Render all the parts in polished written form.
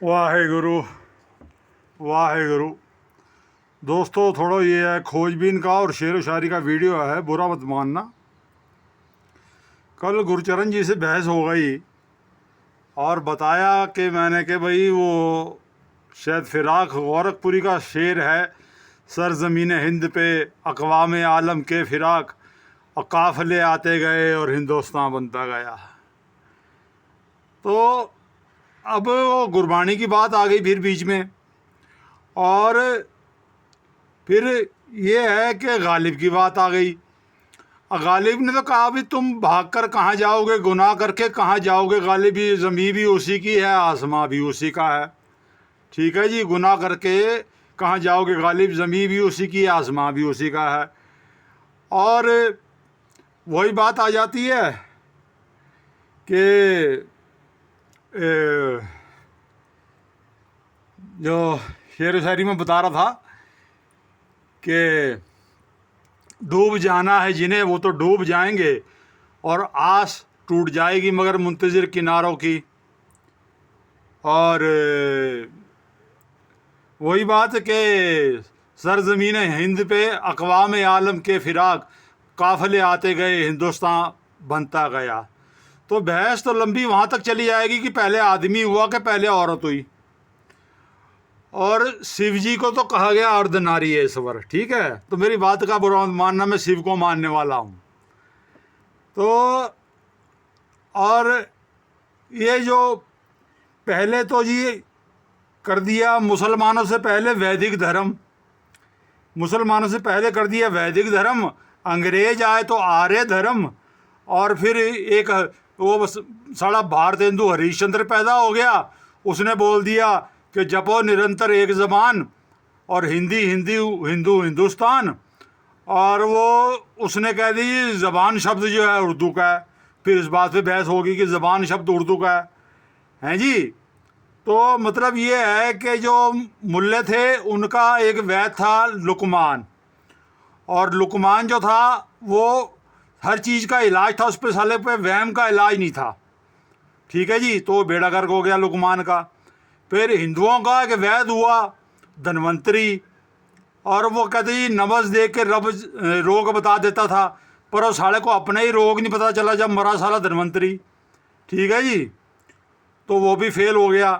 वाहेगुरु वाहेगुरु। दोस्तों, थोड़ा ये है खोजबीन का और शेर व शायरी का वीडियो है, बुरा मत मानना। कल गुरचरण जी से बहस हो गई और बताया कि मैंने कि भाई वो शायद फिराक गोरखपुरी का शेर है, सरज़मीन हिंद पे अक़वाम आलम के फिराक और काफ़िले आते गए और हिंदुस्तान बनता गया। तो अब वो गुरबानी की बात आ गई फिर बीच में, और फिर ये है कि गालिब की बात आ गई। गालिब ने तो कहा भी तुम भाग कर कहाँ जाओगे, गुनाह करके कहाँ जाओगे। गालिब भी ज़मीं भी उसी की है, आसमां भी उसी का है। ठीक है जी, गुनाह करके कहाँ जाओगे गालिब, ज़मीं भी उसी की है, आसमां भी उसी का है। और वही बात आ जाती है कि जो शेर शायरी में बता रहा था कि डूब जाना है जिन्हें वो तो डूब जाएंगे और आस टूट जाएगी मगर मुंतज़िर किनारों की। और वही बात कि सरज़मीन हिंद पे अक़वाम आलम के फिराक काफ़िले आते गए, हिंदुस्तान बनता गया। तो बहस तो लंबी वहाँ तक चली जाएगी कि पहले आदमी हुआ कि पहले औरत हुई। और शिव जी को तो कहा गया अर्धनारीश्वर। ठीक है, तो मेरी बात का बुरा मत मानना, मैं शिव को मानने वाला हूँ। तो और ये जो पहले तो जी कर दिया मुसलमानों से पहले वैदिक धर्म, मुसलमानों से पहले कर दिया वैदिक धर्म, अंग्रेज आए तो आर्य धर्म, और फिर एक वो साला भारतेंदु हरिश्चंद्र पैदा हो गया। उसने बोल दिया कि जपो निरंतर एक ज़बान और हिंदी हिंदी हिंदू हिंदुस्तान। और वो उसने कह दी ज़बान शब्द जो है उर्दू का है। फिर इस बात पे बहस होगी कि ज़बान शब्द उर्दू का है जी। तो मतलब ये है कि जो मुल्ले थे उनका एक वैद था लुकमान, और लुकमान जो था वो हर चीज़ का इलाज था, उस पे साले पे वहम का इलाज नहीं था। ठीक है जी, तो बेड़ा गर्क हो गया लुकमान का। फिर हिंदुओं का एक वैद हुआ धन्वंतरी, और वो कहते जी नमज दे के रब रोग बता देता था, पर वो साले को अपना ही रोग नहीं पता चला जब मरा साला धन्वंतरी। ठीक है जी, तो वो भी फेल हो गया।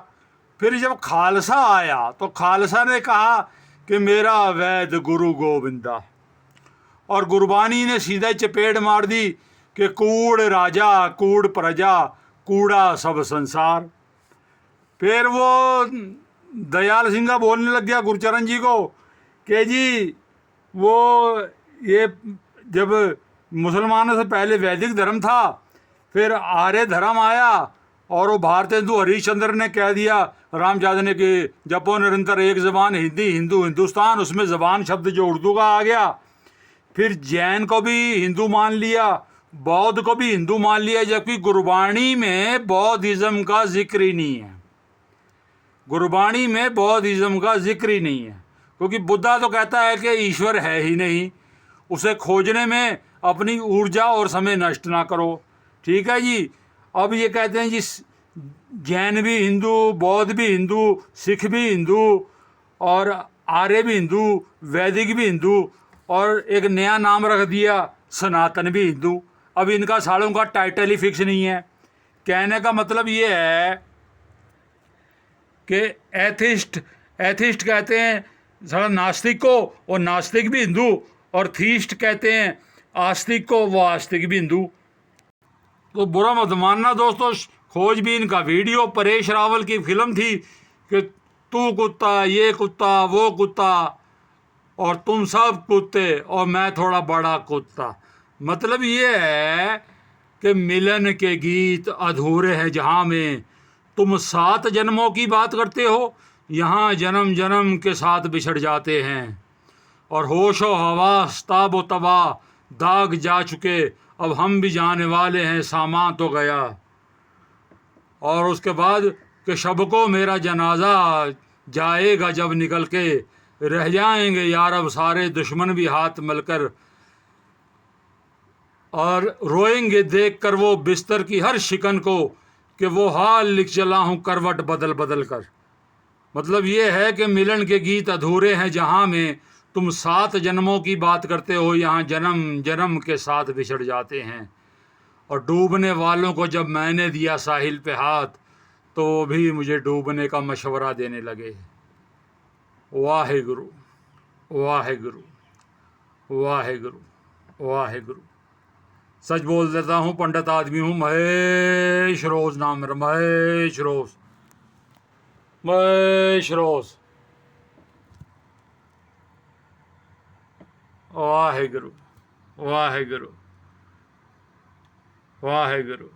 फिर जब खालसा आया तो खालसा ने कहा कि मेरा वैद गुरु गोविंदा, और गुरबानी ने सीधा चपेट मार दी कि कूड़ राजा कूड़ प्रजा कूड़ा सब संसार। फिर वो दयाल सिंह बोलने लग गया गुरचरण जी को कि जी वो ये जब मुसलमानों से पहले वैदिक धर्म था, फिर आर्य धर्म आया, और वो भारतेंदु हरिश्चंद्र ने कह दिया रामजादा ने कि जपो निरंतर एक ज़बान हिंदी हिंदू हिंदुस्तान, उसमें ज़बान शब्द जो उर्दू का आ गया। फिर जैन को भी हिंदू मान लिया, बौद्ध को भी हिंदू मान लिया, जबकि गुरबाणी में बौद्धिज़्म का जिक्र ही नहीं है। गुरबाणी में बौद्धिज़्म का जिक्र ही नहीं है, क्योंकि बुद्धा तो कहता है कि ईश्वर है ही नहीं, उसे खोजने में अपनी ऊर्जा और समय नष्ट ना करो। ठीक है जी। अब ये कहते हैं जी जैन भी हिंदू, बौद्ध भी हिंदू, सिख भी हिंदू, और आर्य भी हिंदू, वैदिक भी हिंदू, और एक नया नाम रख दिया सनातन भी हिंदू। अब इनका सालों का टाइटल ही फिक्स नहीं है। कहने का मतलब ये है कि एथिस्ट कहते हैं सारा नास्तिक को, और नास्तिक भी हिंदू, और थीस्ट कहते हैं आस्तिक को, वो आस्तिक भी हिंदू। तो बुरा मत मानना दोस्तों, खोजबीन का वीडियो परेश रावल की फिल्म थी कि तू कुत्ता, ये कुत्ता, वो कुत्ता, और तुम सब कुत्ते, और मैं थोड़ा बड़ा कुत्ता। मतलब ये है कि मिलन के गीत अधूरे हैं जहाँ में, तुम 7 जन्मों की बात करते हो, यहाँ जन्म जन्म के साथ बिछड़ जाते हैं। और होशो हवास ताबो तबा दाग जा चुके, अब हम भी जाने वाले हैं, सामान तो गया। और उसके बाद कि शब को मेरा जनाजा जाएगा जब निकल के, रह जाएंगे यार अब सारे दुश्मन भी हाथ मलकर, और रोएंगे देख कर वो बिस्तर की हर शिकन को, कि वो हाल लिख चला हूँ करवट बदल बदल कर। मतलब ये है कि मिलन के गीत अधूरे हैं जहाँ में, तुम 7 जन्मों की बात करते हो, यहाँ जन्म जन्म के साथ बिछड़ जाते हैं। और डूबने वालों को जब मैंने दिया साहिल पे हाथ, तो वो भी मुझे डूबने का मशवरा देने लगे। वाहे गुरु, वाहे गुरु, वाहे गुरु, वाहे गुरु। सच बोल देता हूँ, पंडित आदमी हूँ। महेश रोज नाम मेरा, महेश रोज, महेश रोज। वाहे गुरु, वाहे गुरु, वाहे गुरु।